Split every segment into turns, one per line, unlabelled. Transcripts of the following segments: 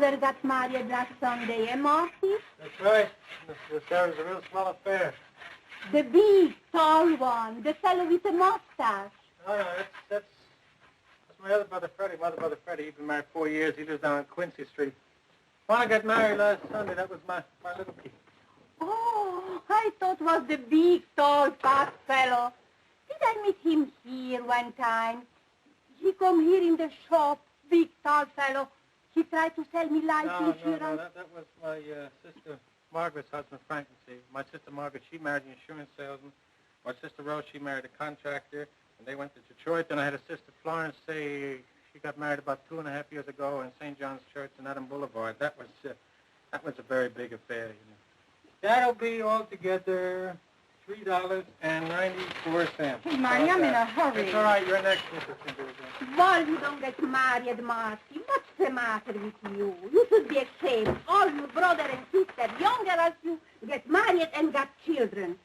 brother got married last Sunday, eh, Marty?
That's right. This there is a real swell affair.
The big, tall one, the fellow with the mustache.
Oh, no, that's my other brother, Freddie. My other brother, Freddie. He's been married 4 years. He lives down on Quincy Street. When I got married last Sunday, that was my little piece.
Oh, I thought it was the big, tall, fat fellow. Did I meet him here one time? He come here in the shop, big, tall fellow. He tried to sell me life insurance.
No, that was my sister Margaret's husband, Frank. You see, my sister Margaret, she married an insurance salesman. My sister Rose, she married a contractor, and they went to Detroit. Then I had a sister Florence, say she got married about 2.5 years ago in St. John's Church on Adam Boulevard. That was a very big affair, you know. That'll be altogether $3.94.
Hey, Marty, I'm in a hurry.
It's all right. You're next, Mrs. Kindergarten.
Why you don't get married, Marty? What's the matter with you? You should be ashamed. All you brother and sister, younger as you, get married and got children.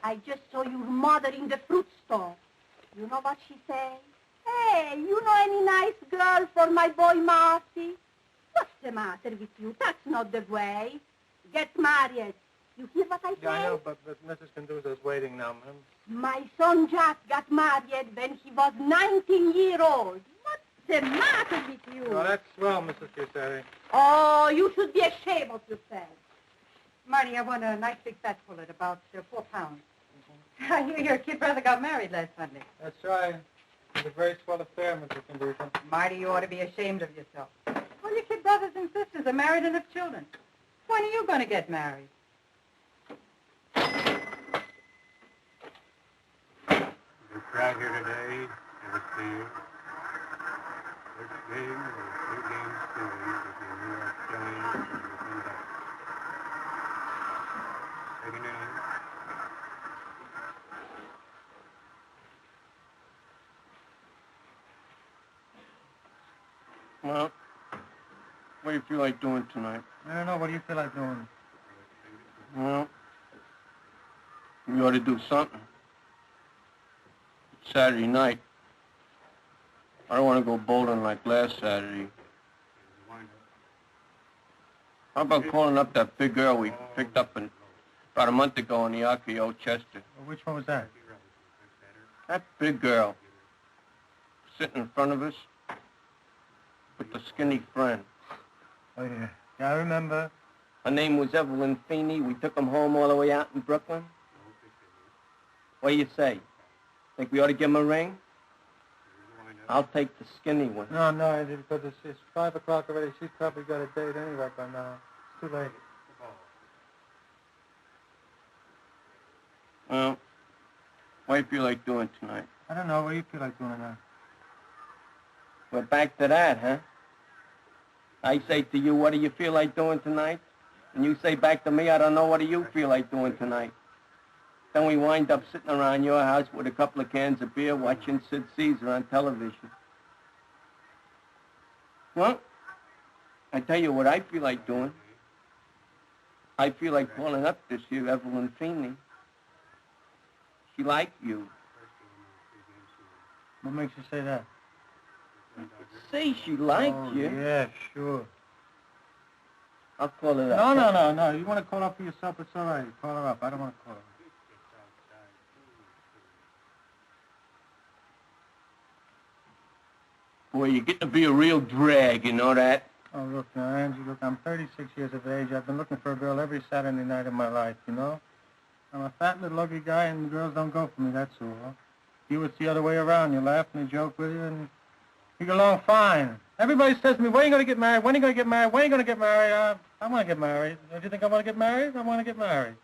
I just saw your mother in the fruit store. You know what she said? Hey, you know any nice girl for my boy Marty? What's the matter with you? That's not the way. Get married. You hear what I say?
Yeah, I know, but Mrs. Conduza's waiting now, ma'am.
My son Jack got married when he was 19 years old. What's the matter with you?
Oh, that's swell, Mrs. Chiusetti.
Oh, you should be ashamed of yourself.
Marty, I want a nice big fat pullet, about 4 pounds. I hear your kid brother got married last Sunday.
That's right. It's a very swell affair, Mrs. Conduza.
Marty, you ought to be ashamed of yourself. Well, your kid brothers and sisters are married and have children. When are you going to get married?
The crowd here today, it was clear. First game of a 3-game series between New York Giants and the Brooklyn Dodgers. Second inning.
Well, what do you feel like doing tonight?
I don't know. What do you feel like doing?
Well, you ought to do something. It's Saturday night. I don't want to go bowling like last Saturday. How about calling up that big girl we picked up about a month ago in the RKO Chester?
Well, which one was that?
That big girl sitting in front of us with the skinny friend.
Oh, yeah. Yeah, I remember.
Her name was Evelyn Feeney. We took them home all the way out in Brooklyn. What do you say? Think we ought to give him a ring? I'll take the skinny one.
No, because it's 5 o'clock already. She's probably got a date anyway by now. It's too late.
Well, what do you feel like doing tonight?
I don't know. What do you feel like doing now?
We're back to that, huh? I say to you, what do you feel like doing tonight? And you say back to me, I don't know, what do you feel like doing tonight? Then we wind up sitting around your house with a couple of cans of beer watching Sid Caesar on television. Well, I tell you what I feel like doing. I feel like calling up this year Evelyn Feeney. She liked you.
What makes you say that?
Say she liked you.
Yeah, sure.
I'll call her up.
No. You want to call up for yourself, it's all right. Call her up. I don't want to call her.
Boy, you get to be a real drag, you know that?
Oh, look now, Angie, look, I'm 36 years of age. I've been looking for a girl every Saturday night of my life, you know? I'm a fat little ugly guy, and the girls don't go for me, that's all. You, it's the other way around. You laugh and they joke with you, and you get along fine. Everybody says to me, when are you going to get married? When are you going to get married? When are you going to get married? I want to get married. Don't you think I want to get married? I want to get married.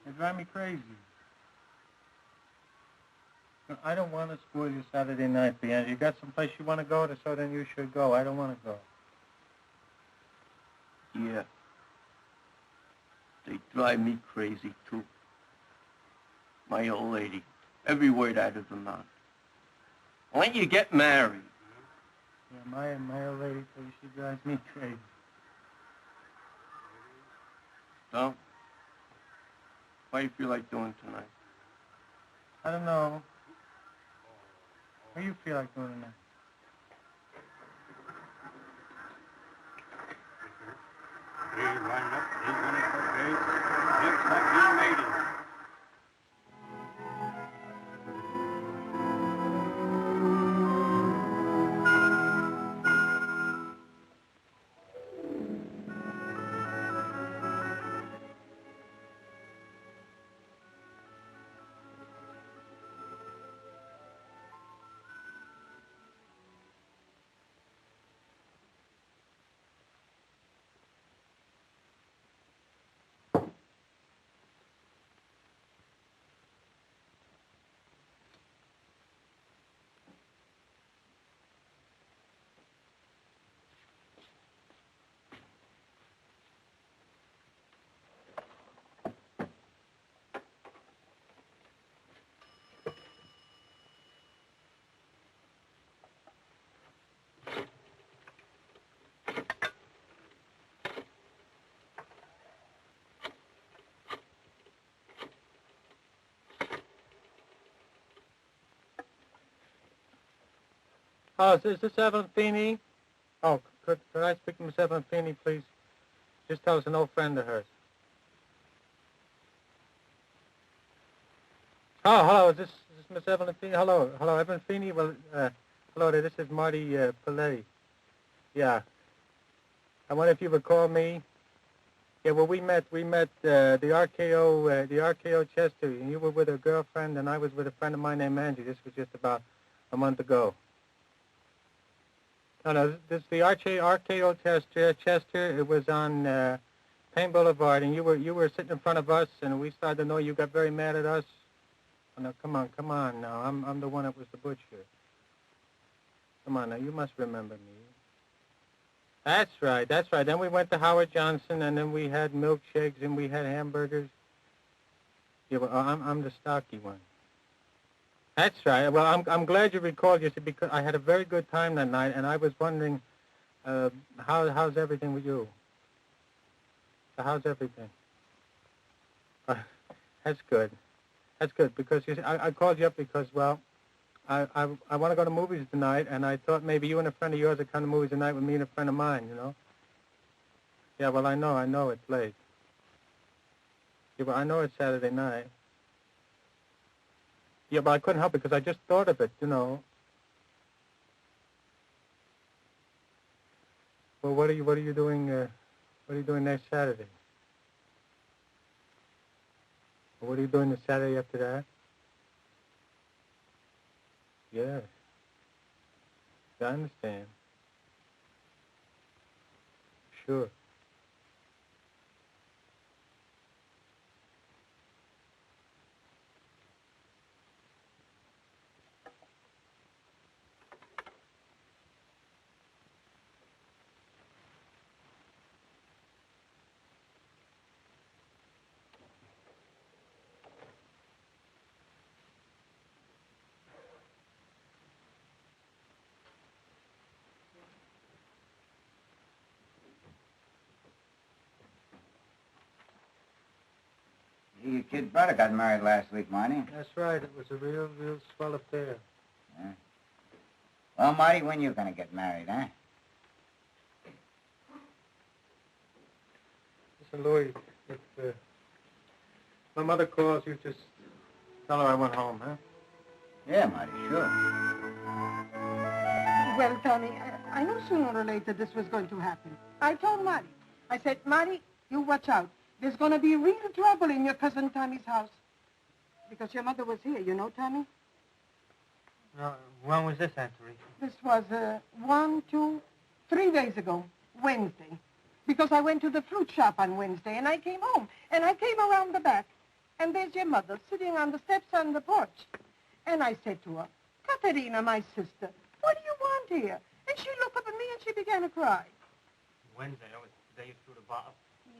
They drive me crazy. I don't want to spoil your Saturday night, Bianca. You got someplace you want to go to, so then you should go. I don't want to go.
Yeah. They drive me crazy, too. My old lady. Every word out of her mouth. When you get married?
Yeah, my old lady, she drives me crazy.
So? What do you feel like doing tonight?
I don't know. What do you feel like doing tonight?
lining up. He's going to put base. Looks like he made it.
Oh, is this Evelyn Feeney? Oh, could I speak to Miss Evelyn Feeney, please? Just tell us an old friend of hers. Oh, hello, is this Miss Evelyn Feeney? Hello, Evelyn Feeney? Well, hello there, this is Marty Paletti. Yeah. I wonder if you recall me. Yeah, well, we met the RKO Chester, and you were with a girlfriend, and I was with a friend of mine named Angie. This was just about a month ago. No, this is the RKO Chester. It was on Payne Boulevard, and you were sitting in front of us, and we started to know you got very mad at us. Oh, no, come on now. I'm the one that was the butcher. Come on now, you must remember me. That's right. Then we went to Howard Johnson, and then we had milkshakes, and we had hamburgers. Yeah, well, I'm the stocky one. That's right. Well, I'm glad you recalled. You said because I had a very good time that night, and I was wondering, how's everything with you? How's everything? That's good. That's good because you see, I called you up because well, I want to go to movies tonight, and I thought maybe you and a friend of yours would come to movies tonight with me and a friend of mine. You know? Yeah. Well, I know it's late. Yeah, but I know it's Saturday night. Yeah, but I couldn't help it because I just thought of it, you know. Well, what are you doing? What are you doing next Saturday? Well, what are you doing the Saturday after that? Yeah. I understand. Sure.
Your kid brother got married last week, Marty.
That's right. It was a real swell affair.
Yeah. Well, Marty, when you gonna get married, huh?
Listen, Louis, if my mother calls, you just tell her I went home, huh?
Yeah, Marty, sure.
Well, Tony, I knew sooner or later this was going to happen. I told Marty. I said, Marty, you watch out. There's going to be real trouble in your cousin Tommy's house. Because your mother was here, you know, Tommy?
When was this, Aunt Teresa?
This was 3 days ago, Wednesday. Because I went to the fruit shop on Wednesday, and I came home. And I came around the back, and there's your mother sitting on the steps on the porch. And I said to her, Katerina, my sister, what do you want here? And she looked up at me, and she began to cry.
Wednesday. That was the day you threw the bottle.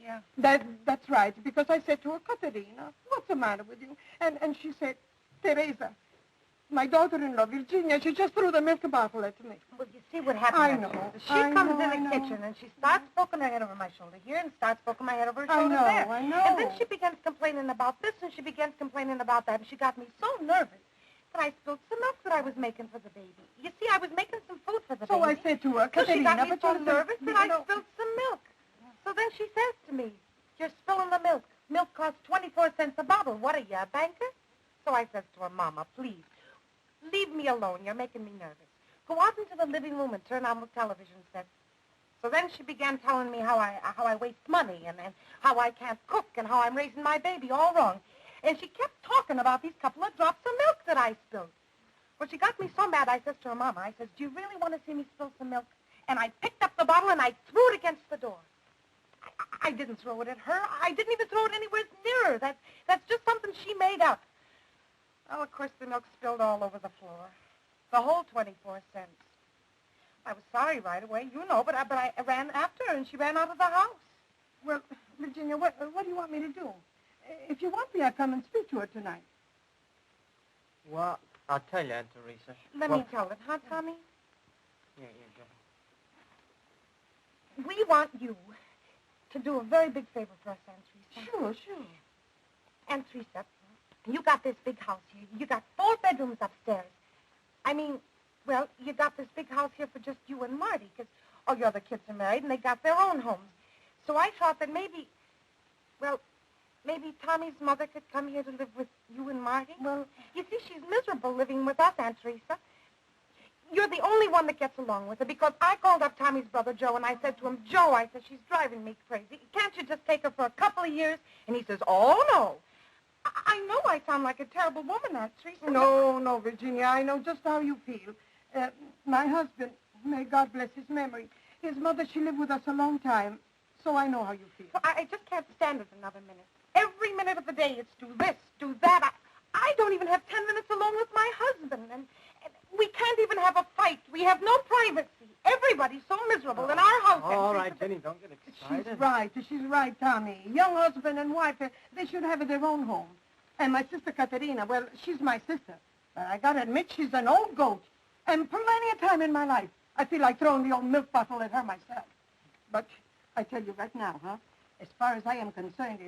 Yeah, that's right, because I said to her, Katerina, what's the matter with you? And she said, Teresa, my daughter-in-law, Virginia, she just threw the milk bottle at me.
Well, you see what happened.
I know.
She comes in the kitchen and she starts poking her head over my shoulder here and starts poking my head over her shoulder there.
I know.
And then she begins complaining about this and she begins complaining about that. And she got me so nervous that I spilled some milk that I was making for the baby. You see, I was making some food for the baby.
So I said to her,
So she
Katerina,
got me
but
so
you
nervous that I spilled some milk.
So then she says to me, "You're spilling the milk. Milk costs 24 cents a bottle. What are you, a banker?" So I says to her, "Mama, please, leave me alone. You're making me nervous. Go out into the living room and turn on the television set." So then she began telling me how I waste money and how I can't cook and how I'm raising my baby all wrong. And she kept talking about these couple of drops of milk that I spilled. Well, she got me so mad, I says to her, "Mama," I says, "do you really want to see me spill some milk?" And I picked up the bottle and I threw it against the door. I didn't throw it at her. I didn't even throw it anywhere near her. That's just something she made up. Well, of course, the milk spilled all over the floor. The whole 24 cents. I was sorry right away, you know, but I ran after her, and she ran out of the house. Well, Virginia, what do you want me to do? If you want me, I'll come and speak to her tonight.
Well, I'll tell you, Aunt Teresa.
Let me tell it, huh, Tommy?
Yeah, go.
We want you to do a very big favor for us, Aunt Teresa. Sure. Aunt Teresa, you got this big house here. You got 4 bedrooms upstairs. I mean, well, you got this big house here for just you and Marty, because all your other kids are married, and they got their own homes. So I thought that maybe Tommy's mother could come here to live with you and Marty. Well, you see, she's miserable living with us, Aunt Teresa. You're the only one that gets along with her, because I called up Tommy's brother, Joe, and I said to him, "Joe," I said, "she's driving me crazy. Can't you just take her for a couple of years?" And he says, "Oh, no." I know I sound like a terrible woman, Aunt Teresa. No, Virginia, I know just how you feel. My husband, may God bless his memory, his mother, she lived with us a long time, so I know how you feel. I just can't stand it another minute. Every minute of the day it's do this, do that. I don't even have 10 minutes alone with my husband, and we can't even have a fight. We have no privacy. Everybody's so miserable in our house.
All right, Jenny, don't get excited.
She's right, Tommy. Young husband and wife, they should have their own home. And my sister Katerina, well, she's my sister. But I gotta admit, she's an old goat. And plenty of time in my life, I feel like throwing the old milk bottle at her myself. But I tell you right now, as far as I am concerned,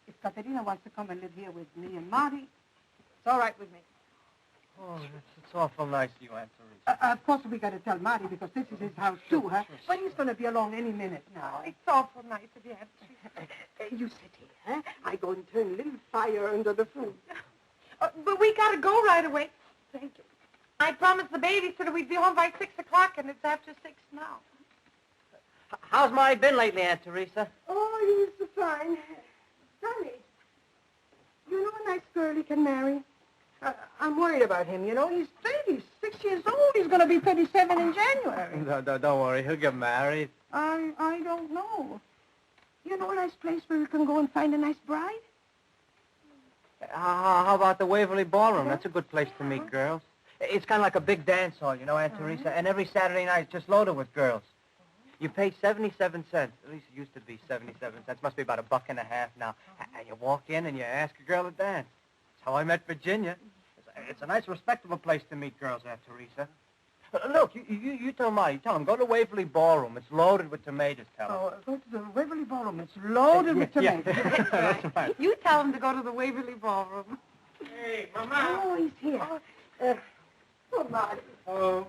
if Katerina wants to come and live here with me and Marty, it's all right with me.
Oh, it's awful nice of you, Aunt Teresa.
Of course, we got to tell Marty because this is his house, too, huh?
Sure.
But he's going to be along any minute now. It's awful nice of you, Aunt Teresa. You sit here, huh? I go and turn a little fire under the food. But we got to go right away. Thank you. I promised the babysitter we'd be home by 6 o'clock, and it's after 6 now.
How's Marty been lately, Aunt Teresa?
Oh, he's fine. Tommy, you know a nice girl he can marry? I'm worried about him, you know. He's 36 years old. He's going to be 37 in January.
Don't worry. He'll get married.
I don't know. You know a nice place where we can go and find a nice bride?
How about the Waverly Ballroom? That's a good place to meet girls. It's kind of like a big dance hall, you know, Aunt Teresa. And every Saturday night, it's just loaded with girls. You pay 77 cents. At least it used to be 77 cents. Must be about $1.50 now. And you walk in and you ask a girl to dance. That's how I met Virginia. It's a nice, respectable place to meet girls, Aunt Teresa. Look, you tell Marty. Tell him, go to Waverly Ballroom. It's loaded with tomatoes, tell him.
Oh, go to the Waverly Ballroom. It's loaded with tomatoes.
Yeah. That's right.
You tell him to go to the Waverly Ballroom.
Hey, Mama.
Oh, he's here. Oh, Marty.
Oh.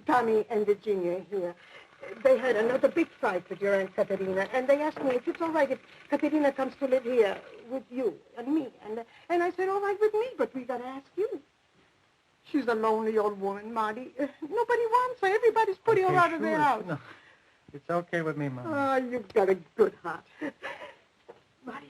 Tommy and Virginia are here. They had another big fight with your Aunt Katerina, and they asked me if it's all right if Katerina comes to live here with you and me. And I said, all right with me, but we got to ask you. She's a lonely old woman, Marty. Nobody wants her. Everybody's putting her out of their house.
No, it's okay with me, Mama.
Oh, you've got a good heart. Marty,